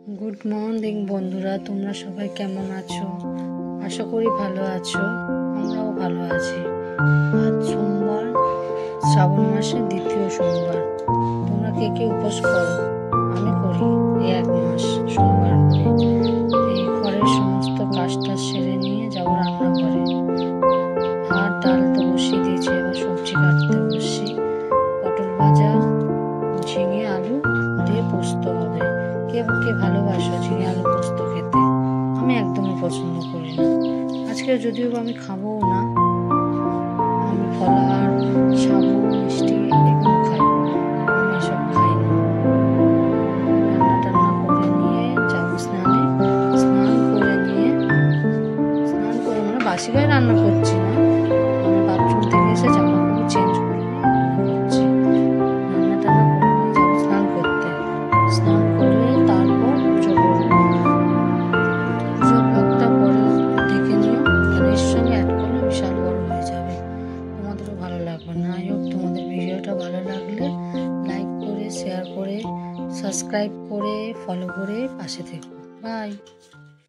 Good morning বন্ধুরা, তোমরা সবাই কেমন আছো? আশা করি ভালো আছো। আমরাও ভালো আছি। আজ সোমবার, শ্রাবণ মাসের দ্বিতীয় সোমবার। তোমরা কে কে উপোস করো? আমি করি এই 1 মাস সোমবার করে। এই ঘরের সমস্ত কাজটা সেরে নিয়ে যাবো রান্নাঘরে। ভাত ডাল তো বসিয়ে দিয়েছি, এবার সবজি কাটতে বসি। পটল ভাজা, ঝিঙে আলু দিয়ে পোস্ত হবে। কে কে ভালোবাসো ঝিঙে আলু পোস্ত খেতে? আমি একদমই পছন্দ করি না। আজকে যদিও আমি খাবো না, আমি ফলার, সাবু, মিষ্টি এগুলো খাই, আমি এসব খাই না। রান্না টান্না করে নিয়ে যাবো স্নানে। স্নান করে মানে বাসি গায়ে রান্না করছি না, আমি বাথরুম থেকে এসে জামা কাপড় চেঞ্জ করে নিয়ে রান্না করছি। রান্না টান্না করে নিয়ে যাবো স্নান করতে। স্নান করে তারপর পুজো করবো। পুজোর ব্লগটা পরে দেখে নিও, এর সঙ্গে অ্যাড করলে বিশাল বড় হয়ে যাবে, তোমাদেরও ভালো লাগবে না। আই হোপ তোমাদের ভিডিওটা ভালো লাগলে লাইক করে, শেয়ার করে, সাবস্ক্রাইব করে, ফলো করে পাশে থেকো। বাই।